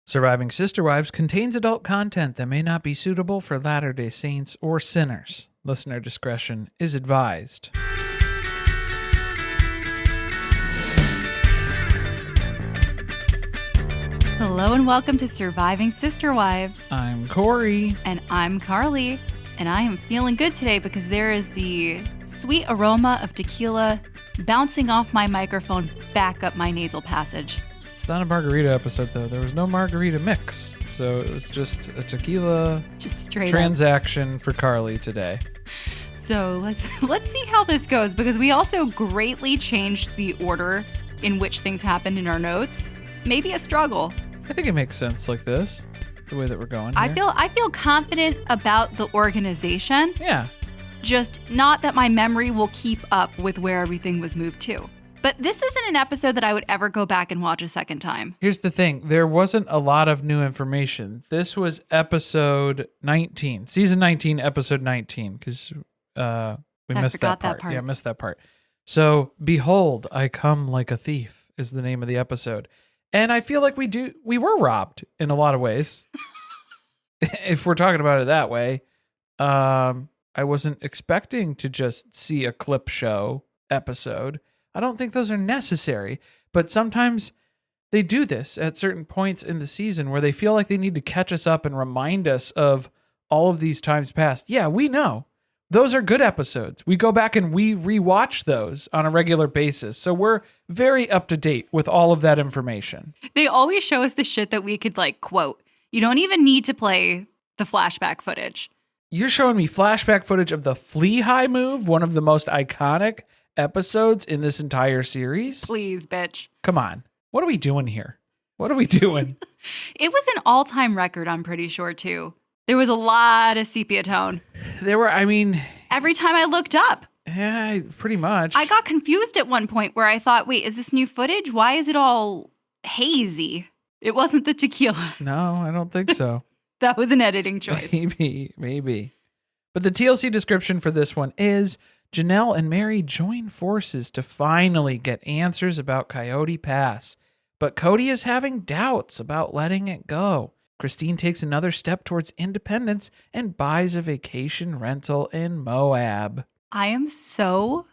Surviving Sister Wives contains adult content that may not be suitable for Latter-day Saints or sinners. Listener discretion is advised. Hello and welcome to Surviving Sister Wives. I'm Corey. And I'm Carly. And I am feeling good today because there is the sweet aroma of tequila bouncing off my microphone back up my nasal passage. It's not a margarita episode, though. There was no margarita mix. So it was just a tequila transaction for Carly today. So let's see how this goes, because we also greatly changed the order in which things happened in our notes. Maybe a struggle. I think it makes sense like this, the way that we're going here. I feel confident about the organization. Yeah. Just not that my memory will keep up with where everything was moved to. But this isn't an episode that I would ever go back and watch a second time. Here's the thing. There wasn't a lot of new information. This was episode 19, season 19, episode 19, because we missed that part. Yeah, missed that part. So, Behold, I Come Like a Thief is the name of the episode. And I feel like we were robbed in a lot of ways. If we're talking about it that way. I wasn't expecting to just see a clip show episode. I don't think those are necessary, but sometimes they do this at certain points in the season where they feel like they need to catch us up and remind us of all of these times past. Yeah, we know. Those are good episodes. We go back and we rewatch those on a regular basis. So we're very up to date with all of that information. They always show us the shit that we could quote. You don't even need to play the flashback footage. You're showing me flashback footage of the Flea High move, one of the most iconic episodes in this entire series. Please, bitch. Come on. What are we doing here? What are we doing? It was an all-time record, I'm pretty sure, too. There was a lot of sepia tone. Every time I looked up. Yeah, pretty much. I got confused at one point where I thought, wait, is this new footage? Why is it all hazy? It wasn't the tequila. No, I don't think so. That was an editing choice. Maybe. But the TLC description for this one is Janelle and Meri join forces to finally get answers about Coyote Pass. But Kody is having doubts about letting it go. Christine takes another step towards independence and buys a vacation rental in Moab. I am so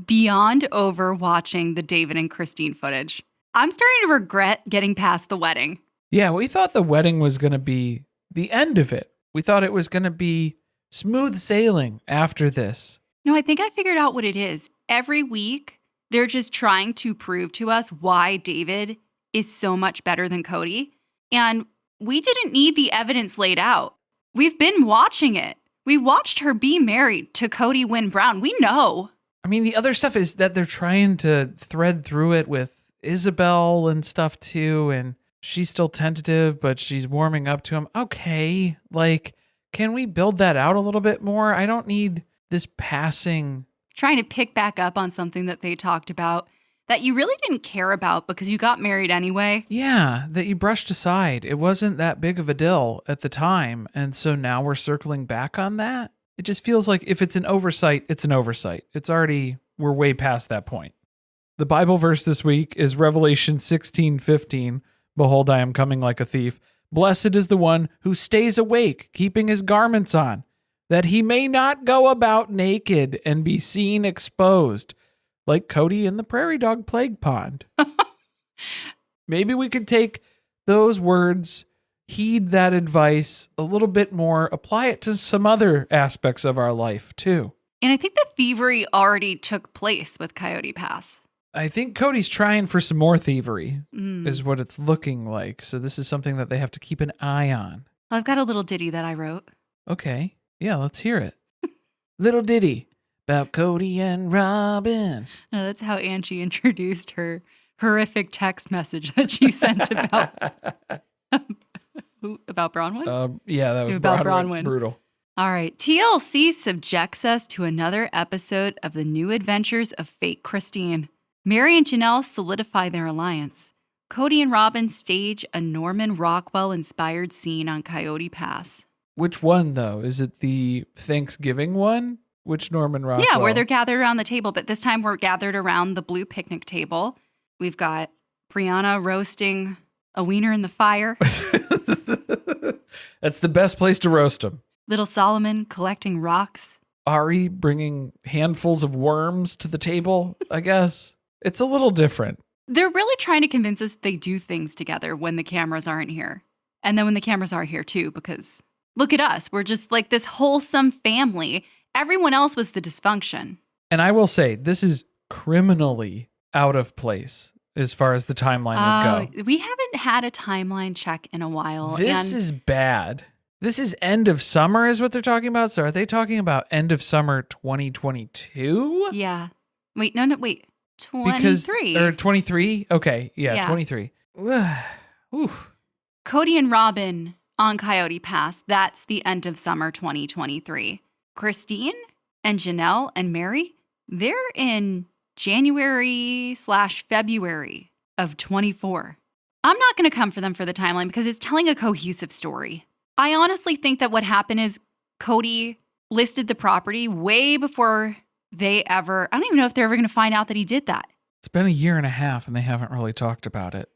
beyond over watching the David and Christine footage. I'm starting to regret getting past the wedding. Yeah, we thought the wedding was going to be the end of it. We thought it was going to be smooth sailing after this. No, I think I figured out what it is. Every week, they're just trying to prove to us why David is so much better than Kody. And we didn't need the evidence laid out. We've been watching it. We watched her be married to Kody Wynn Brown. We know. I mean, the other stuff is that they're trying to thread through it with Isabel and stuff too. And she's still tentative, but she's warming up to him. Okay, can we build that out a little bit more? I don't need this passing. Trying to pick back up on something that they talked about that you really didn't care about because you got married anyway. Yeah, that you brushed aside. It wasn't that big of a deal at the time. And so now we're circling back on that. It just feels like if it's an oversight, it's an oversight. We're way past that point. The Bible verse this week is Revelation 16:15. Behold, I am coming like a thief. Blessed is the one who stays awake, keeping his garments on, that he may not go about naked and be seen exposed, like Kody in the prairie dog plague pond. Maybe we could take those words, heed that advice a little bit more, apply it to some other aspects of our life too. And I think the thievery already took place with Coyote Pass. I think Cody's trying for some more thievery, is what it's looking like. So this is something that they have to keep an eye on. I've got a little ditty that I wrote. Okay. Yeah, let's hear it. Little ditty about Kody and Robyn. No, that's how Angie introduced her horrific text message that she sent about Bronwyn? Yeah, that was about Bronwyn. Brutal. All right. TLC subjects us to another episode of the new adventures of fake Christine. Meri and Janelle solidify their alliance. Kody and Robyn stage a Norman Rockwell-inspired scene on Coyote Pass. Which one, though? Is it the Thanksgiving one? Which Norman Rockwell? Yeah, where they're gathered around the table, but this time we're gathered around the blue picnic table. We've got Brianna roasting A wiener in the fire. That's the best place to roast them. Little Solomon collecting rocks. Ari bringing handfuls of worms to the table, I guess. It's a little different. They're really trying to convince us they do things together when the cameras aren't here. And then when the cameras are here too, because look at us. We're just like this wholesome family. Everyone else was the dysfunction. And I will say, this is criminally out of place as far as the timeline would go. We haven't had a timeline check in a while. This is bad. This is end of summer is what they're talking about. So are they talking about end of summer 2022? Yeah. Wait. 23. Or 23? Okay. Yeah. 23. Oof. Kody and Robyn on Coyote Pass. That's the end of summer 2023. Christine and Janelle and Meri, they're in January/February of 24. I'm not going to come for them for the timeline because it's telling a cohesive story. I honestly think that what happened is Kody listed the property way before I don't even know if they're ever going to find out that he did that. It's been a year and a half and they haven't really talked about it.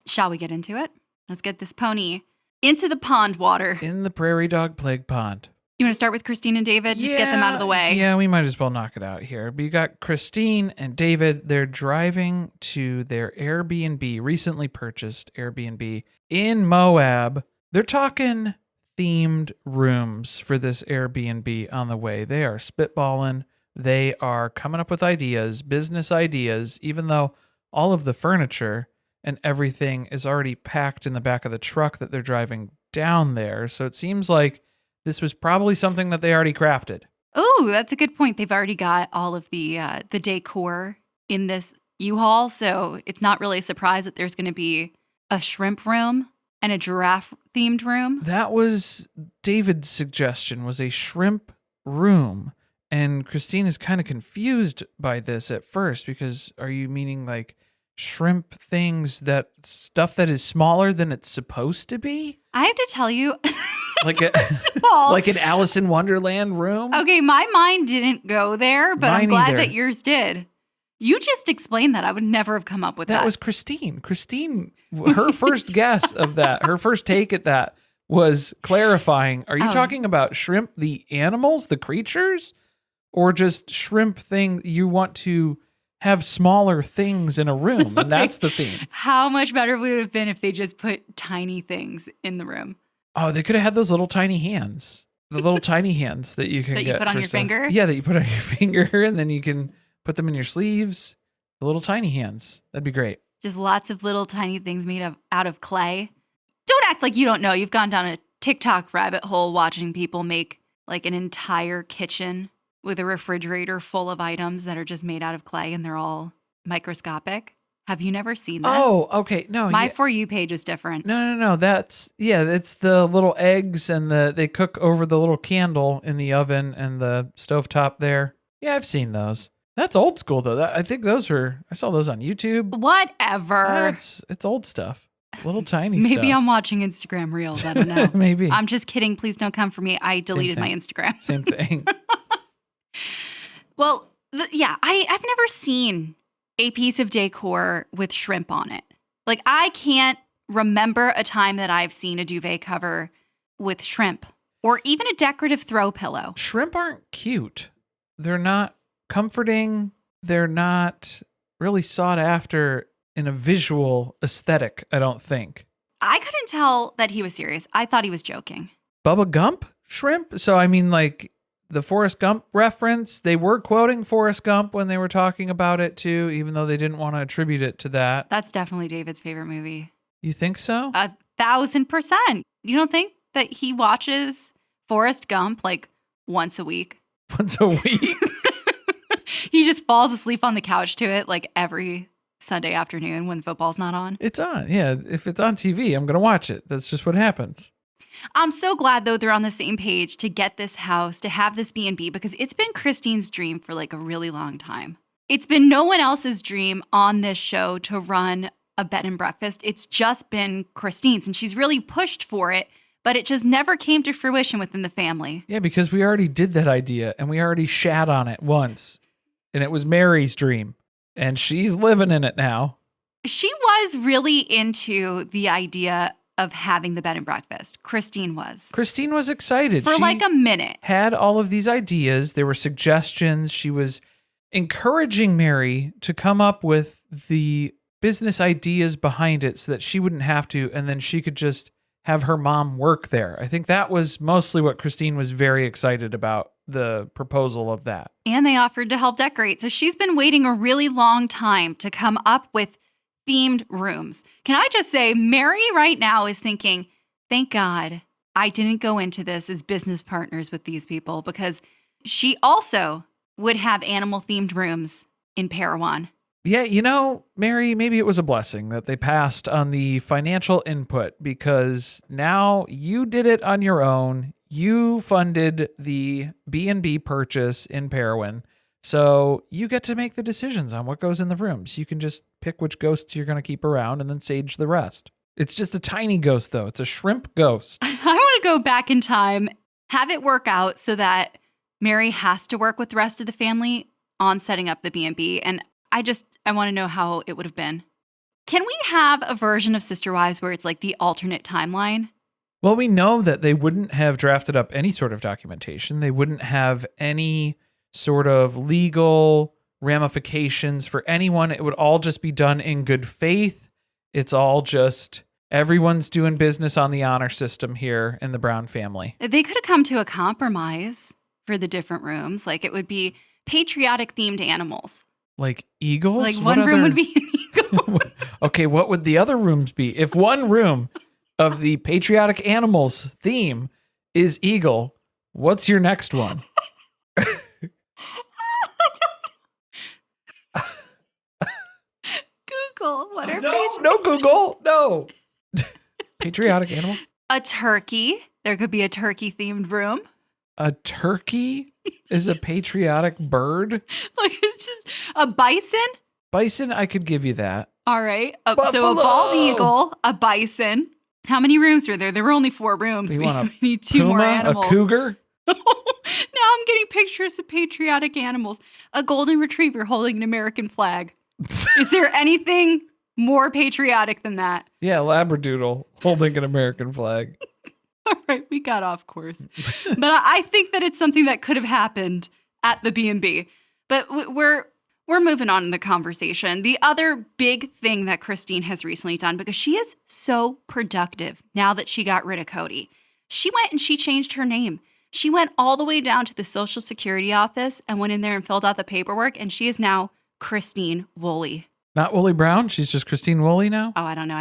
Shall we get into it? Let's get this pony into the pond water. In the prairie dog plague pond. You want to start with Christine and David? Just get them out of the way. Yeah, we might as well knock it out here. But you got Christine and David. They're driving to their Airbnb, recently purchased Airbnb in Moab. They're talking themed rooms for this Airbnb on the way. They are spitballing. They are coming up with ideas, business ideas, even though all of the furniture and everything is already packed in the back of the truck that they're driving down there. So it seems like this was probably something that they already crafted. Oh, that's a good point. They've already got all of the decor in this U-Haul, so it's not really a surprise that there's going to be a shrimp room and a giraffe-themed room. That was David's suggestion, was a shrimp room. And Christine is kind of confused by this at first because are you meaning like shrimp things, that stuff that is smaller than it's supposed to be? I have to tell you... like an Alice in Wonderland room? Okay, my mind didn't go there, but I'm glad either. that yours did. You just explained that. I would never have come up with that. That was Christine. Christine, her first guess of that, her first take at that was clarifying. Are you talking about shrimp, the animals, the creatures? Or just shrimp thing, you want to have smaller things in a room, and that's the theme. How much better would it have been if they just put tiny things in the room? Oh, they could have had those little tiny hands. The little tiny hands that you can that get you put on your stuff. finger? Yeah, that you put on your finger, and then you can put them in your sleeves. The little tiny hands. That'd be great. Just lots of little tiny things made out of clay. Don't act like you don't know. You've gone down a TikTok rabbit hole watching people make like an entire kitchen with a refrigerator full of items that are just made out of clay and they're all microscopic. Have you never seen this? Oh, okay. No. My For You page is different. No. It's the little eggs and they cook over the little candle in the oven and the stovetop there. Yeah, I've seen those. That's old school though. I think I saw those on YouTube. Whatever. It's old stuff. Little tiny stuff. Maybe I'm watching Instagram Reels. I don't know. Maybe. I'm just kidding. Please don't come for me. I deleted my Instagram. Same thing. Well, I've never seen a piece of decor with shrimp on it. Like, I can't remember a time that I've seen a duvet cover with shrimp or even a decorative throw pillow. Shrimp aren't cute. They're not comforting. They're not really sought after in a visual aesthetic, I don't think. I couldn't tell that he was serious. I thought he was joking. Bubba Gump shrimp? So, I mean, like, the Forrest Gump reference, they were quoting Forrest Gump when they were talking about it too, even though they didn't want to attribute it to that. That's definitely David's favorite movie. You think so? 1,000%. You don't think that he watches Forrest Gump like once a week? Once a week? He just falls asleep on the couch to it like every Sunday afternoon when football's not on. It's on. Yeah. If it's on TV, I'm going to watch it. That's just what happens. I'm so glad, though, they're on the same page to get this house, to have this B&B, because it's been Christine's dream for like a really long time. It's been no one else's dream on this show to run a bed and breakfast. It's just been Christine's, and she's really pushed for it, but it just never came to fruition within the family. Yeah, because we already did that idea, and we already shat on it once, and it was Mary's dream, and she's living in it now. She was really into the idea of having the bed and breakfast. Christine was. Christine was excited. For like a minute. Had all of these ideas. There were suggestions. She was encouraging Meri to come up with the business ideas behind it so that she wouldn't have to, and then she could just have her mom work there. I think that was mostly what Christine was very excited about, the proposal of that. And they offered to help decorate. So she's been waiting a really long time to come up with themed rooms. Can I just say, Meri right now is thinking, thank God I didn't go into this as business partners with these people, because she also would have animal-themed rooms in Parowan. Yeah, Meri, maybe it was a blessing that they passed on the financial input, because now you did it on your own. You funded the B&B purchase in Parowan, so you get to make the decisions on what goes in the rooms. You can just pick which ghosts you're going to keep around and then sage the rest. It's just a tiny ghost, though. It's a shrimp ghost. I want to go back in time, have it work out so that Meri has to work with the rest of the family on setting up the B&B, and I want to know how it would have been. Can we have a version of Sister Wives where it's like the alternate timeline? Well, we know that they wouldn't have drafted up any sort of documentation. They wouldn't have any sort of legal ramifications for anyone. It would all just be done in good faith. It's all just everyone's doing business on the honor system here in the Brown family. They could have come to a compromise for the different rooms. Like it would be patriotic themed animals. Like eagles? Like one room would be an eagle. Okay, what would the other rooms be? If one room of the patriotic animals theme is eagle, what's your next one? Google. What are no Google. No. Patriotic animals? A turkey. There could be a turkey themed room. A turkey is a patriotic bird? Like it's just a bison? Bison, I could give you that. All right. So a bald eagle, a bison. How many rooms were there? There were only 4 rooms. We need 2 more animals. A cougar? Now I'm getting pictures of patriotic animals. A golden retriever holding an American flag. Is there anything more patriotic than that? Yeah, Labradoodle holding an American flag. All right, we got off course. But I think that it's something that could have happened at the B&B. But we're moving on in the conversation. The other big thing that Christine has recently done, because she is so productive now that she got rid of Kody, she went and she changed her name. She went all the way down to the Social Security office and went in there and filled out the paperwork, and she is now Christine Woolley. Not Woolley Brown? She's just Christine Woolley now? Oh, I don't know.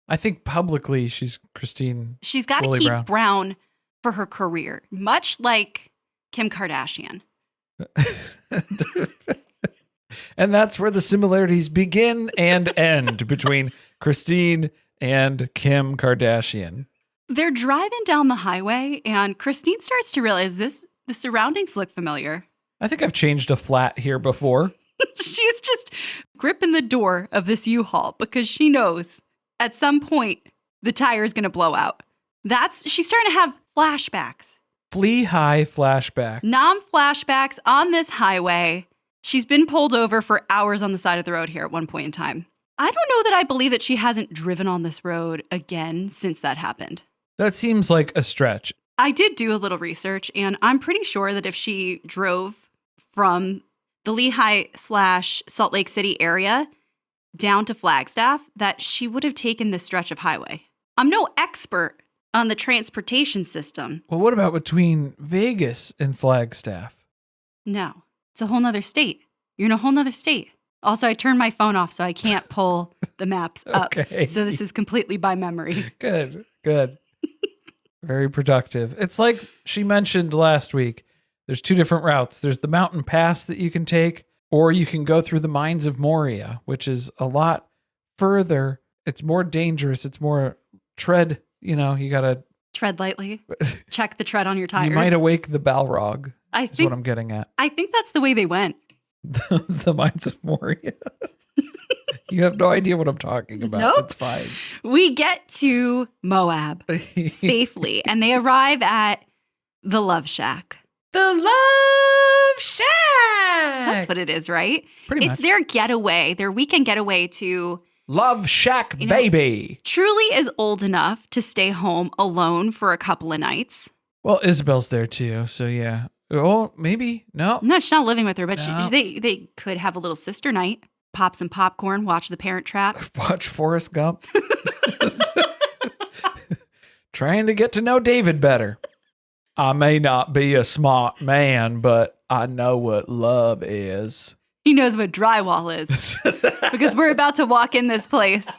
I think publicly she's Christine. She's got to keep Brown for her career, much like Kim Kardashian. And that's where the similarities begin and end between Christine and Kim Kardashian. They're driving down the highway, and Christine starts to realize the surroundings look familiar. I think I've changed a flat here before. She's just gripping the door of this U-Haul because she knows at some point the tire is going to blow out. She's starting to have flashbacks. Flea-high flashbacks. Non-flashbacks on this highway. She's been pulled over for hours on the side of the road here at one point in time. I don't know that I believe that she hasn't driven on this road again since that happened. That seems like a stretch. I did do a little research, and I'm pretty sure that if she drove from the Lehigh/Salt Lake City area down to Flagstaff, that she would have taken this stretch of highway. I'm no expert on the transportation system. Well, what about between Vegas and Flagstaff? No, it's a whole nother state. You're in a whole nother state. Also, I turned my phone off so I can't pull the maps up. Okay. So this is completely by memory. Good. Very productive. It's like she mentioned last week. There's 2 different routes. There's the mountain pass that you can take, or you can go through the mines of Moria, which is a lot further. It's more dangerous. It's more tread. You got to tread lightly. Check the tread on your tires. You might awake the Balrog. Is what I'm getting at. I think that's the way they went. The mines of Moria. You have no idea what I'm talking about. Nope. It's fine. We get to Moab safely, and they arrive at the Love Shack. The Love Shack. That's what it is, right? Pretty much. It's their getaway, their weekend getaway to Love Shack, baby. Truly is old enough to stay home alone for a couple of nights. Well, Isabel's there too, so yeah. Oh, maybe. No, she's not living with her, but they could have a little sister night. Pop some popcorn, watch The Parent Trap. Watch Forrest Gump. Trying to get to know David better. I may not be a smart man, but I know what love is. He knows what drywall is because we're about to walk in this place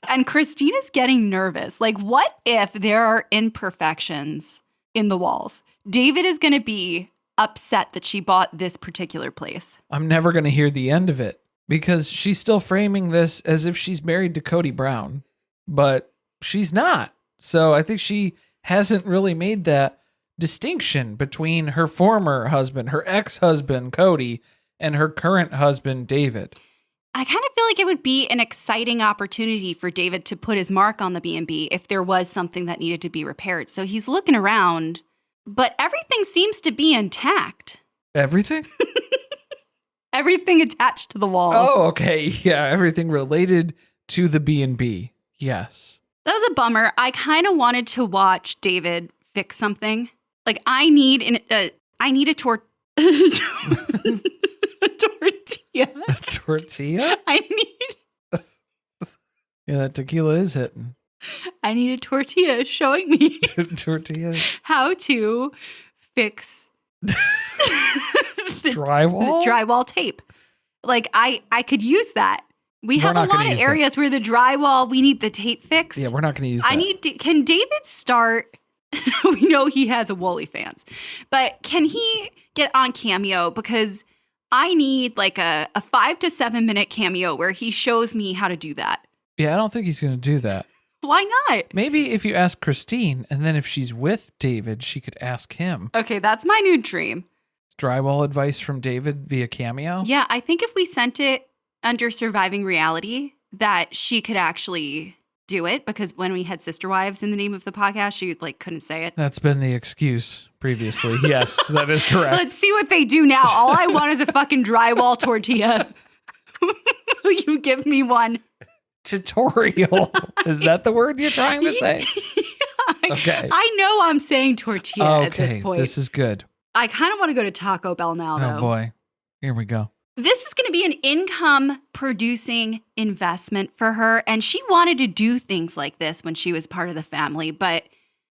and Christina's getting nervous. Like, what if there are imperfections in the walls? David is going to be upset that she bought this particular place. I'm never going to hear the end of it because she's still framing this as if she's married to Kody Brown, but she's not. So I think she hasn't really made that distinction between her former husband, her ex-husband, Kody, and her current husband, David. I kind of feel like it would be an exciting opportunity for David to put his mark on the B&B if there was something that needed to be repaired. So he's looking around, but everything seems to be intact. Everything? Everything attached to the walls. Oh, okay. Yeah, everything related to the B&B. Yes. That was a bummer. I kind of wanted to watch David fix something. Like, I need a tortilla. A tortilla? I need. Yeah, that tequila is hitting. I need a tortilla showing me tortilla how to fix drywall? The drywall tape. Like, I could use that. We have a lot of areas where the drywall, we need the tape fixed. Yeah, we're not going to use that. Can David start? We know he has a Wooly fans, but can he get on Cameo? Because I need like a 5 to 7 minute cameo where he shows me how to do that. Yeah, I don't think he's going to do that. Why not? Maybe if you ask Christine, and then if she's with David, she could ask him. Okay, that's my new dream. Drywall advice from David via Cameo? Yeah, I think if we sent it under Surviving Reality, that she could actually do it, because when we had Sister Wives in the name of the podcast, she couldn't say it. That's been the excuse previously. Yes, that is correct. Let's see what they do now. All I want is a fucking drywall tortilla. Will you give me one? Tutorial. Is that the word you're trying to say? Yeah, okay. I know I'm saying tortilla at this point. This is good. I kind of want to go to Taco Bell now, though. Oh, boy. Here we go. This is going to be an income-producing investment for her, and she wanted to do things like this when she was part of the family, but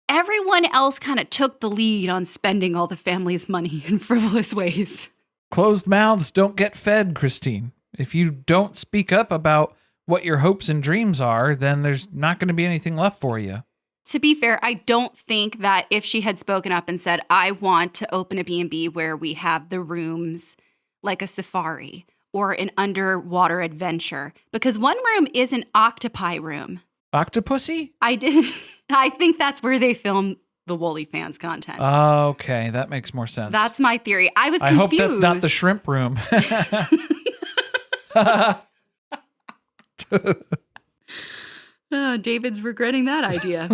everyone else kind of took the lead on spending all the family's money in frivolous ways. Closed mouths don't get fed, Christine. If you don't speak up about what your hopes and dreams are, then there's not going to be anything left for you. To be fair, I don't think that if she had spoken up and said, I want to open a B&B where we have the rooms like a safari or an underwater adventure, because one room is an octopi room. Octopussy? I think that's where they film the Wooly fans content. Oh, okay. That makes more sense. That's my theory. I was confused. I hope that's not the shrimp room. David's regretting that idea.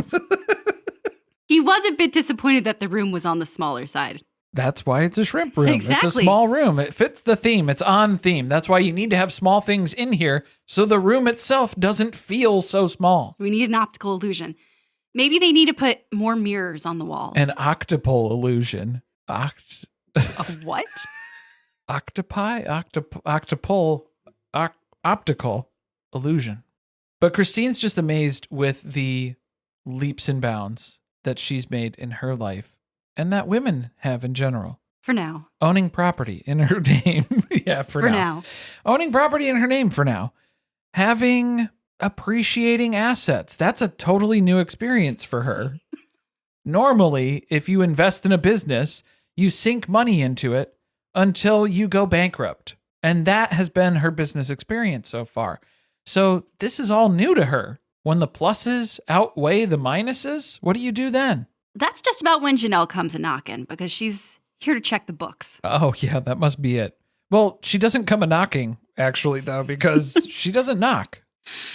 He was a bit disappointed that the room was on the smaller side. That's why it's a shrimp room. Exactly. It's a small room. It fits the theme. It's on theme. That's why you need to have small things in here so the room itself doesn't feel so small. We need an optical illusion. Maybe they need to put more mirrors on the walls. An octopole illusion. A what? Octopi? Octopole. Optical illusion. But Christine's just amazed with the leaps and bounds that she's made in her life and that women have in general. For now. Owning property in her name. Yeah, for now. Owning property in her name for now. Having appreciating assets. That's a totally new experience for her. Normally, if you invest in a business, you sink money into it until you go bankrupt. And that has been her business experience so far. So this is all new to her. When the pluses outweigh the minuses, what do you do then? That's just about when Janelle comes a knocking, because she's here to check the books. Oh, yeah, that must be it. Well, she doesn't come a knocking, actually, though, because she doesn't knock.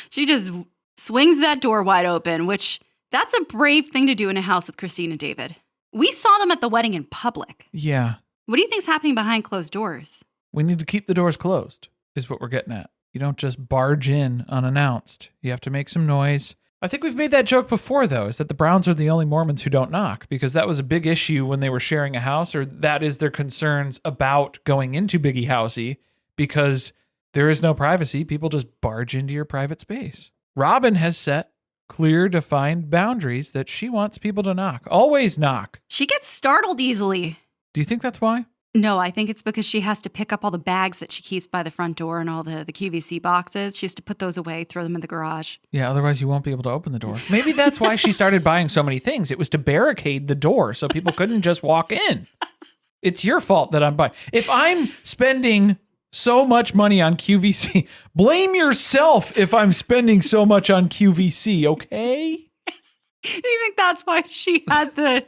She just swings that door wide open, which that's a brave thing to do in a house with Christine and David. We saw them at the wedding in public. Yeah, What do you think's happening behind closed doors? We need to keep the doors closed, is what we're getting at. You don't just barge in unannounced. You have to make some noise. I think we've made that joke before, though, is that the Browns are the only Mormons who don't knock, because that was a big issue when they were sharing a house, or that is their concerns about going into Biggie Housey, because there is no privacy. People just barge into your private space. Robyn has set clear, defined boundaries that she wants people to knock. Always knock. She gets startled easily. Do you think that's why? No, I think it's because she has to pick up all the bags that she keeps by the front door and all the QVC boxes. She has to put those away, throw them in the garage. Yeah, otherwise you won't be able to open the door. Maybe that's why she started buying so many things. It was to barricade the door so people couldn't just walk in. It's your fault that I'm buying. If I'm spending so much money on QVC, blame yourself if I'm spending so much on QVC, okay? Do you think that's why she had the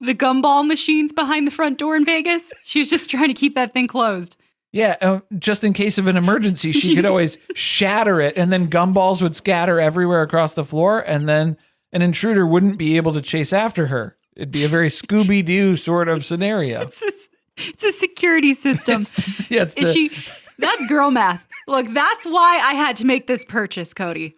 gumball machines behind the front door in Vegas? She was just trying to keep that thing closed. Yeah, just in case of an emergency, she could always shatter it, and then gumballs would scatter everywhere across the floor, and then an intruder wouldn't be able to chase after her. It'd be a very Scooby-Doo sort of scenario. It's a security system. That's girl math. Look, that's why I had to make this purchase, Kody.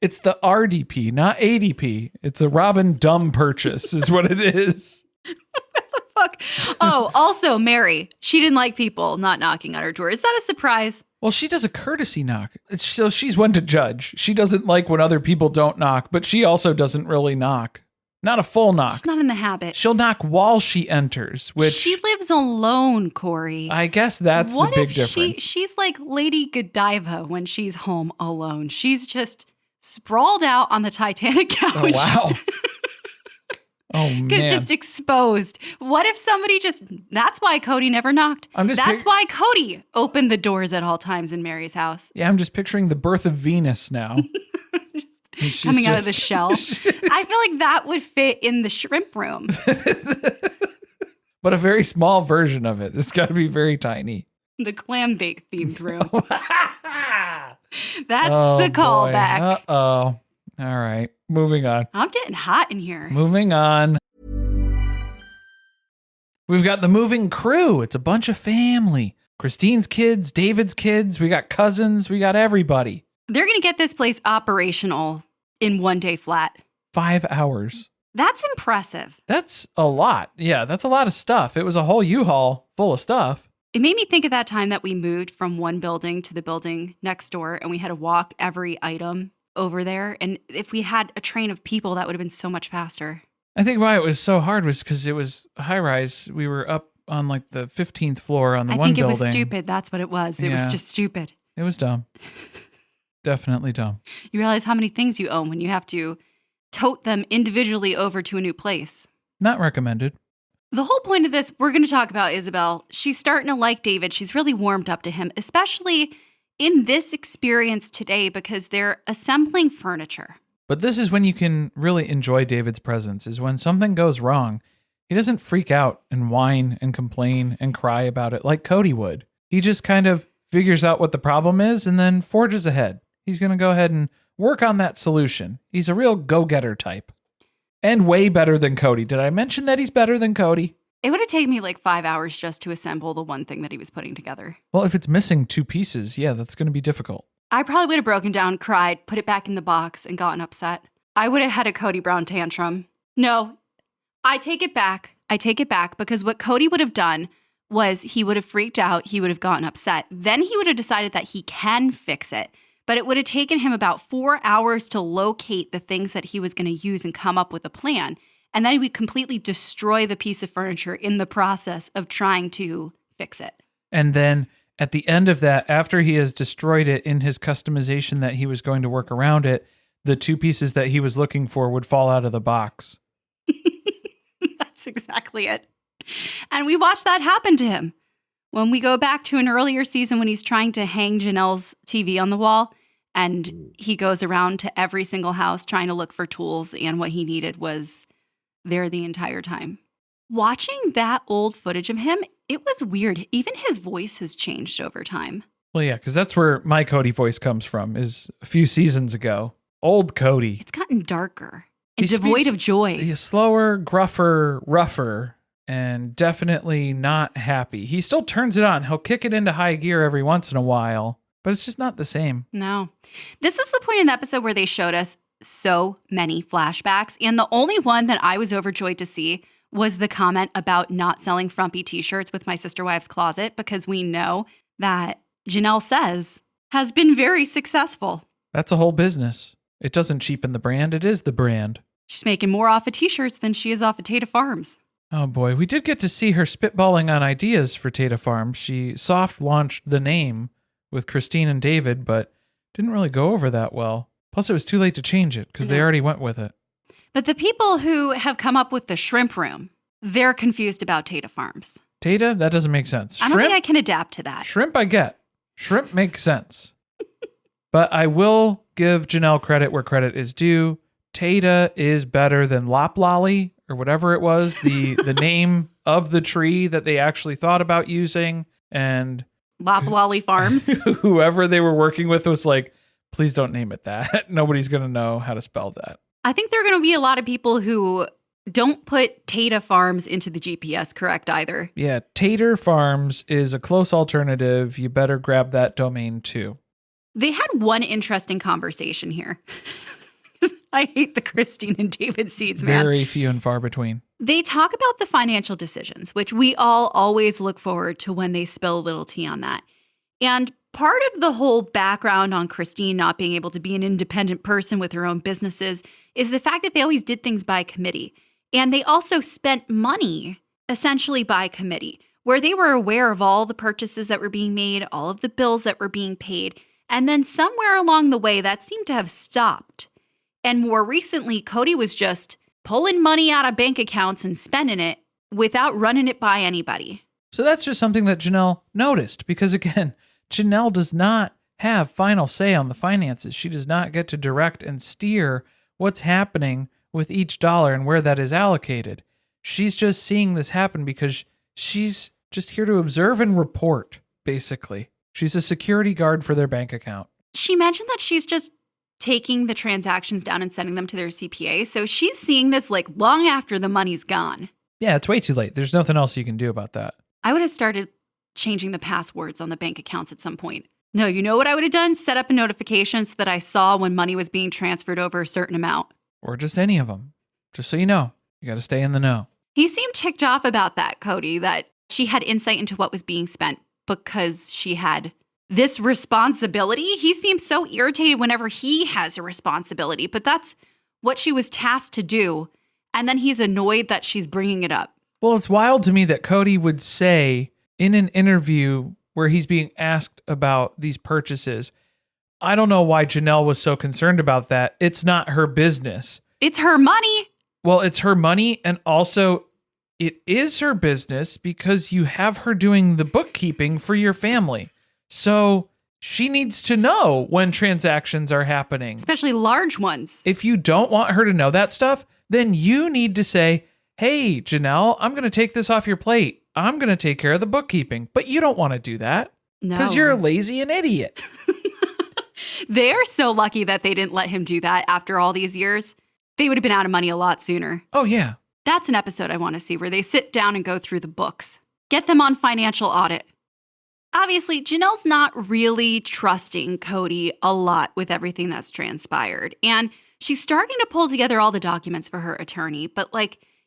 It's the RDP, not ADP. It's a Robyn dumb purchase is what it is. What the fuck? Oh, also, Meri. She didn't like people not knocking on her door. Is that a surprise? Well, she does a courtesy knock. So she's one to judge. She doesn't like when other people don't knock, but she also doesn't really knock. Not a full knock. She's not in the habit. She'll knock while she enters, which... She lives alone, Corey. I guess that's the big difference. She's like Lady Godiva when she's home alone. She's just sprawled out on the Titanic couch. Oh, wow. Oh, man. Just exposed. What if somebody just... That's why Kody never knocked. That's why Kody opened the doors at all times in Meri's house. Yeah, I'm just picturing the birth of Venus now. Coming out of the shell. I feel like that would fit in the shrimp room. But a very small version of it. It's got to be very tiny. The clam bake themed room. That's a callback. Uh-oh. All right. Moving on. I'm getting hot in here. Moving on. We've got the moving crew. It's a bunch of family. Christine's kids, David's kids. We got cousins. We got everybody. They're going to get this place operational in 1 day flat. 5 hours. That's impressive. That's a lot. Yeah, that's a lot of stuff. It was a whole U-Haul full of stuff. It made me think of that time that we moved from one building to the building next door, and we had to walk every item over there. And if we had a train of people, that would have been so much faster. I think why it was so hard was because it was high rise. We were up on like the 15th floor on the one building. I think it was stupid. That's what it was. It was just stupid. It was dumb. Definitely dumb. You realize how many things you own when you have to tote them individually over to a new place. Not recommended. The whole point of this, we're going to talk about Isabel. She's starting to like David. She's really warmed up to him, especially in this experience today because they're assembling furniture. But this is when you can really enjoy David's presence, is when something goes wrong. He doesn't freak out and whine and complain and cry about it like Kody would. He just kind of figures out what the problem is and then forges ahead. He's going to go ahead and work on that solution. He's a real go-getter type. And way better than Kody. Did I mention that he's better than Kody? It would have taken me like 5 hours just to assemble the one thing that he was putting together. Well, if it's missing 2 pieces, yeah, that's going to be difficult. I probably would have broken down, cried, put it back in the box, and gotten upset. I would have had a Kody Brown tantrum. No, I take it back. I take it back because what Kody would have done was he would have freaked out. He would have gotten upset. Then he would have decided that he can fix it. But it would have taken him about 4 hours to locate the things that he was going to use and come up with a plan. And then he would completely destroy the piece of furniture in the process of trying to fix it. And then at the end of that, after he has destroyed it in his customization that he was going to work around it, the 2 pieces that he was looking for would fall out of the box. That's exactly it. And we watched that happen to him. When we go back to an earlier season when he's trying to hang Janelle's TV on the wall, and he goes around to every single house trying to look for tools, and what he needed was there the entire time. Watching that old footage of him, it was weird. Even his voice has changed over time. Well, yeah, because that's where my Kody voice comes from, is a few seasons ago. Old Kody. It's gotten darker and devoid of joy. He's slower, gruffer, rougher, and definitely not happy. He still turns it on. He'll kick it into high gear every once in a while, but it's just not the same. No. This is the point in the episode where they showed us so many flashbacks, and the only one that I was overjoyed to see was the comment about not selling frumpy t-shirts with my sister wives closet, because we know that Janelle says has been very successful. That's a whole business. It doesn't cheapen the brand. It is the brand. She's making more off of t-shirts than she is off of Tata Farms. Oh boy, we did get to see her spitballing on ideas for Tata Farms. She soft launched the name with Christine and David, but didn't really go over that well. Plus, it was too late to change it because they already went with it. But the people who have come up with the shrimp room, they're confused about Tata Farms. Tata? That doesn't make sense. I don't think I can adapt to that. Shrimp I get. Shrimp makes sense. But I will give Janelle credit where credit is due. Tata is better than Loplolly, or whatever it was, the name of the tree that they actually thought about using. And Loplolly Farms. Whoever they were working with was like, please don't name it that. Nobody's going to know how to spell that. I think there are going to be a lot of people who don't put Tata Farms into the GPS correct either. Yeah, Tater Farms is a close alternative. You better grab that domain too. They had one interesting conversation here. I hate the Christine and David seeds, man. Very few and far between. They talk about the financial decisions, which we all always look forward to when they spill a little tea on that. And part of the whole background on Christine not being able to be an independent person with her own businesses is the fact that they always did things by committee. And they also spent money essentially by committee, where they were aware of all the purchases that were being made, all of the bills that were being paid. And then somewhere along the way, that seemed to have stopped. And more recently, Kody was just pulling money out of bank accounts and spending it without running it by anybody. So that's just something that Janelle noticed, because again, Janelle does not have final say on the finances. She does not get to direct and steer what's happening with each dollar and where that is allocated. She's just seeing this happen because she's just here to observe and report, basically. She's a security guard for their bank account. She mentioned that she's just taking the transactions down and sending them to their CPA. So she's seeing this like long after the money's gone. Yeah, it's way too late. There's nothing else you can do about that. I would have started changing the passwords on the bank accounts at some point. No, you know what I would have done? Set up a notification so that I saw when money was being transferred over a certain amount. Or just any of them. Just so you know, you got to stay in the know. He seemed ticked off about that, Kody, that she had insight into what was being spent because she had this responsibility. He seems so irritated whenever he has a responsibility, but that's what she was tasked to do. And then he's annoyed that she's bringing it up. Well, it's wild to me that Kody would say in an interview where he's being asked about these purchases, I don't know why Janelle was so concerned about that. It's not her business. It's her money. Well, it's her money, and also it is her business because you have her doing the bookkeeping for your family. So she needs to know when transactions are happening. Especially large ones. If you don't want her to know that stuff, then you need to say, hey, Janelle, I'm going to take this off your plate. I'm going to take care of the bookkeeping. But you don't want to do that because you're lazy and idiot. They're so lucky that they didn't let him do that after all these years. They would have been out of money a lot sooner. Oh, yeah. That's an episode I want to see where they sit down and go through the books. Get them on financial audit. Obviously, Janelle's not really trusting Kody a lot with everything that's transpired. And she's starting to pull together all the documents for her attorney. But,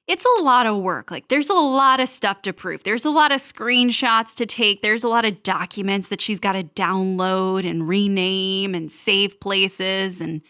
it's a lot of work. There's a lot of stuff to prove. There's a lot of screenshots to take. There's a lot of documents that she's got to download and rename and save places and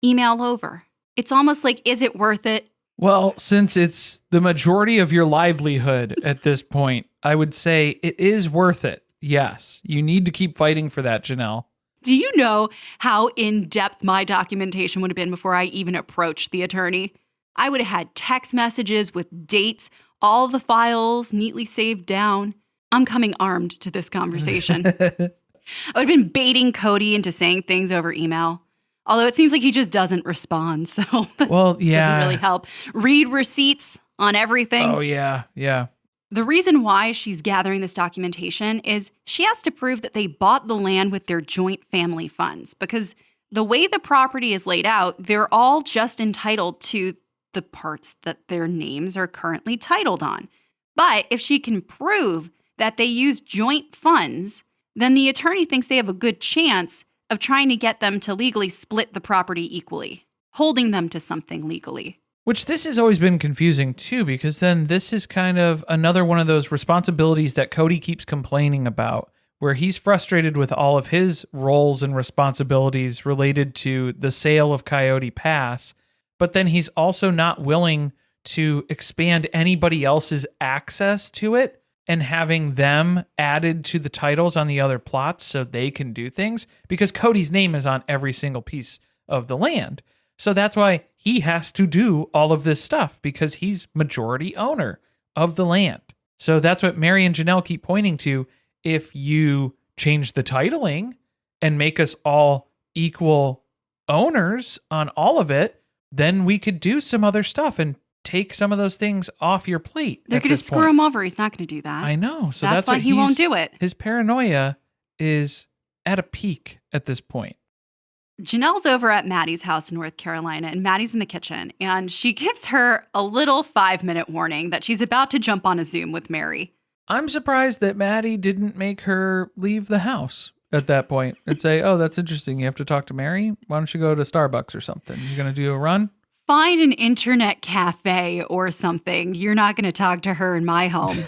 email over. It's almost like, is it worth it? Well, since it's the majority of your livelihood at this point, I would say it is worth it. Yes, you need to keep fighting for that, Janelle. Do you know how in-depth my documentation would have been before I even approached the attorney? I would have had text messages with dates, all the files neatly saved down. I'm coming armed to this conversation. I would have been baiting Kody into saying things over email. Although it seems like he just doesn't respond, so that doesn't really help. Read receipts on everything. Oh, yeah, yeah. The reason why she's gathering this documentation is she has to prove that they bought the land with their joint family funds, because the way the property is laid out, they're all just entitled to the parts that their names are currently titled on. But if she can prove that they use joint funds, then the attorney thinks they have a good chance of trying to get them to legally split the property equally, holding them to something legally. Which this has always been confusing too, because then this is kind of another one of those responsibilities that Kody keeps complaining about, where he's frustrated with all of his roles and responsibilities related to the sale of Coyote Pass, but then he's also not willing to expand anybody else's access to it and having them added to the titles on the other plots so they can do things, because Kody's name is on every single piece of the land. So that's why he has to do all of this stuff, because he's majority owner of the land. So that's what Meri and Janelle keep pointing to. If you change the titling and make us all equal owners on all of it, then we could do some other stuff and take some of those things off your plate. They're going to screw him over. He's not going to do that. I know. So that's why he won't do it. His paranoia is at a peak at this point. Janelle's over at Maddie's house in North Carolina, and Maddie's in the kitchen, and she gives her a little 5-minute warning that she's about to jump on a Zoom with Meri. I'm surprised that Maddie didn't make her leave the house at that point and say, oh, that's interesting. You have to talk to Meri? Why don't you go to Starbucks or something? You're going to do a run? Find an internet cafe or something. You're not going to talk to her in my home.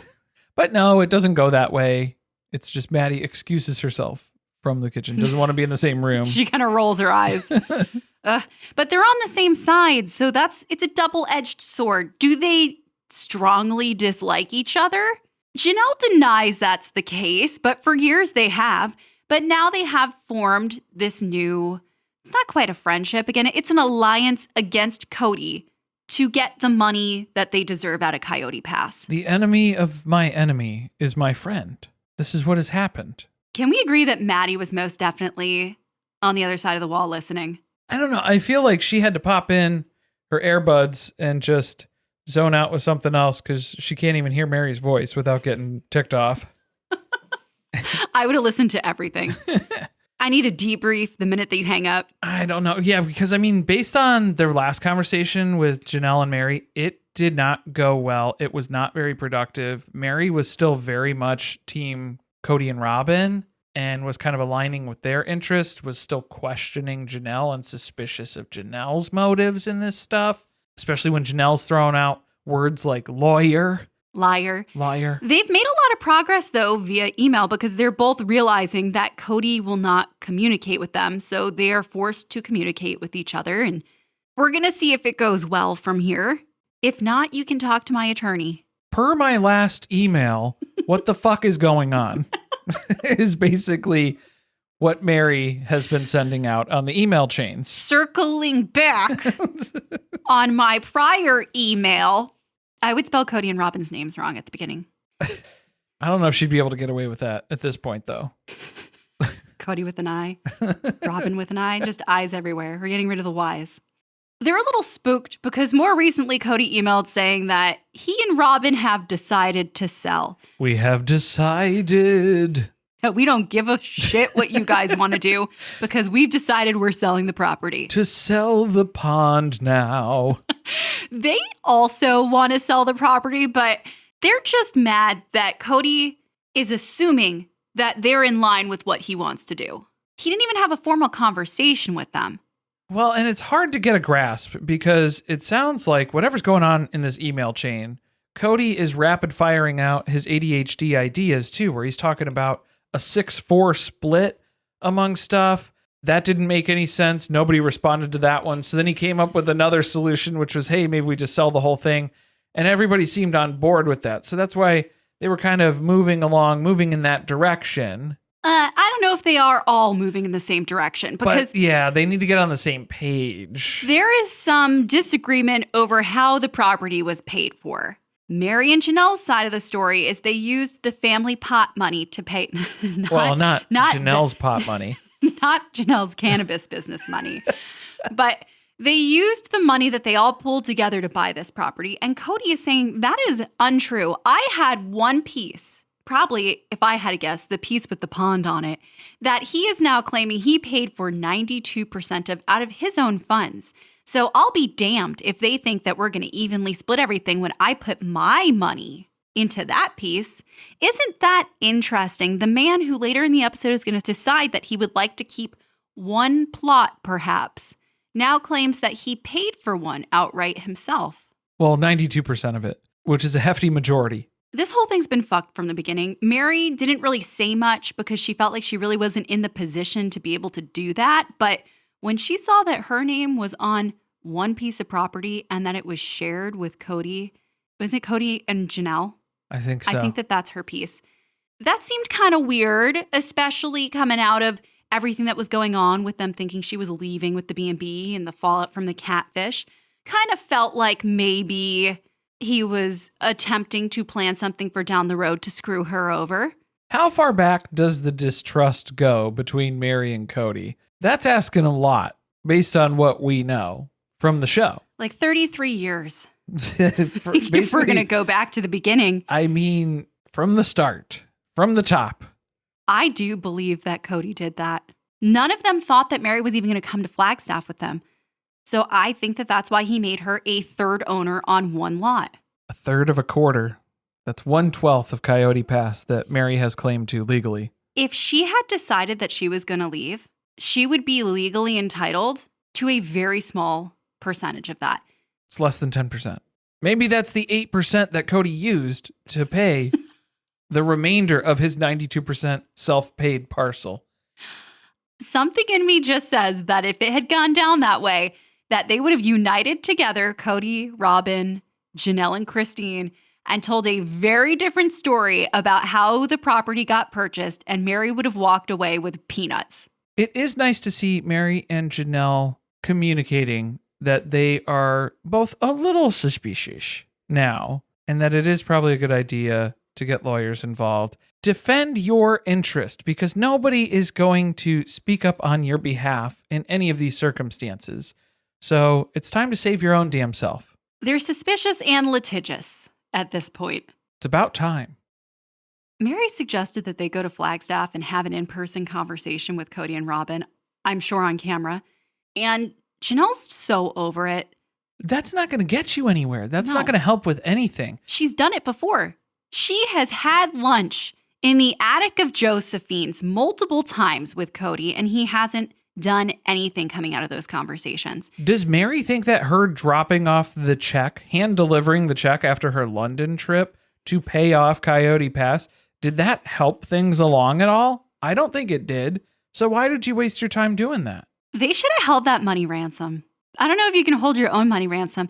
But no, it doesn't go that way. It's just Maddie excuses herself from the kitchen, doesn't want to be in the same room. She kind of rolls her eyes. But they're on the same side, so it's a double-edged sword. Do they strongly dislike each other? Janelle denies that's the case, but for years they have. But now they have formed this new, it's not quite a friendship. Again, it's an alliance against Kody to get the money that they deserve out of Coyote Pass. The enemy of my enemy is my friend. This is what has happened. Can we agree that Maddie was most definitely on the other side of the wall listening? I don't know. I feel like she had to pop in her earbuds and just zone out with something else because she can't even hear Meri's voice without getting ticked off. I would have listened to everything. I need a debrief the minute that you hang up. I don't know. Yeah, because I mean, based on their last conversation with Janelle and Meri, it did not go well. It was not very productive. Meri was still very much team Kody and Robyn and was kind of aligning with their interests, was still questioning Janelle and suspicious of Janelle's motives in this stuff, especially when Janelle's throwing out words like lawyer. Liar. They've made a lot of progress, though, via email because they're both realizing that Kody will not communicate with them. So they are forced to communicate with each other. And we're going to see if it goes well from here. If not, you can talk to my attorney. Per my last email, what the fuck is going on is basically what Meri has been sending out on the email chains. Circling back on my prior email, I would spell Kody and Robyn's names wrong at the beginning. I don't know if she'd be able to get away with that at this point, though. Kody with an I, Robyn with an I, just I's everywhere. We're getting rid of the Y's. They're a little spooked because more recently Kody emailed saying that he and Robyn have decided to sell. We have decided. We don't give a shit what you guys want to do because we've decided we're selling the property. To sell the pond now. They also want to sell the property, but they're just mad that Kody is assuming that they're in line with what he wants to do. He didn't even have a formal conversation with them. Well, and it's hard to get a grasp because it sounds like whatever's going on in this email chain, Kody is rapid firing out his ADHD ideas too, where he's talking about a 6-4 split among stuff. That didn't make any sense. Nobody responded to that one. So then he came up with another solution, which was, hey, maybe we just sell the whole thing. And everybody seemed on board with that. So that's why they were kind of moving in that direction. I don't know if they are all moving in the same direction. Because yeah, they need to get on the same page. There is some disagreement over how the property was paid for. Meri and Janelle's side of the story is they used the family pot money to pay. not Janelle's pot money. Not Janelle's cannabis business money. But they used the money that they all pulled together to buy this property. And Kody is saying that is untrue. I had one piece, probably, if I had to guess, the piece with the pond on it, that he is now claiming he paid for 92% of out of his own funds. So I'll be damned if they think that we're going to evenly split everything when I put my money into that piece. Isn't that interesting? The man who later in the episode is going to decide that he would like to keep one plot, perhaps, now claims that he paid for one outright himself. Well, 92% of it, which is a hefty majority. This whole thing's been fucked from the beginning. Meri didn't really say much because she felt like she really wasn't in the position to be able to do that. But when she saw that her name was on one piece of property and that it was shared with Kody, was it Kody and Janelle? I think so. I think that that's her piece. That seemed kind of weird, especially coming out of everything that was going on with them thinking she was leaving with the B&B and the fallout from the catfish. Kind of felt like maybe he was attempting to plan something for down the road to screw her over. How far back does the distrust go between Meri and Kody? That's asking a lot based on what we know from the show. Like 33 years. If we're going to go back to the beginning. I mean, from the start, from the top. I do believe that Kody did that. None of them thought that Meri was even going to come to Flagstaff with them. So I think that that's why he made her a third owner on one lot. A third of a quarter. That's 1/12 of Coyote Pass that Meri has claimed to legally. If she had decided that she was going to leave, she would be legally entitled to a very small percentage of that. It's less than 10%. Maybe that's the 8% that Kody used to pay the remainder of his 92% self-paid parcel. Something in me just says that if it had gone down that way, that they would have united together, Kody, Robyn, Janelle, and Christine, and told a very different story about how the property got purchased, and Meri would have walked away with peanuts. It is nice to see Meri and Janelle communicating that they are both a little suspicious now, and that it is probably a good idea to get lawyers involved. Defend your interest, because nobody is going to speak up on your behalf in any of these circumstances. So it's time to save your own damn self. They're suspicious and litigious at this point. It's about time. Meri suggested that they go to Flagstaff and have an in-person conversation with Kody and Robyn, I'm sure on camera. And Janelle's so over it. That's not going to get you anywhere. That's not going to help with anything. She's done it before. She has had lunch in the attic of Josephine's multiple times with Kody, and he hasn't done anything coming out of those conversations. Does Meri think that her dropping off the check, hand delivering the check after her London trip to pay off Coyote Pass, did that help things along at all? I don't think it did. So why did you waste your time doing that? They should have held that money ransom. I don't know if you can hold your own money ransom.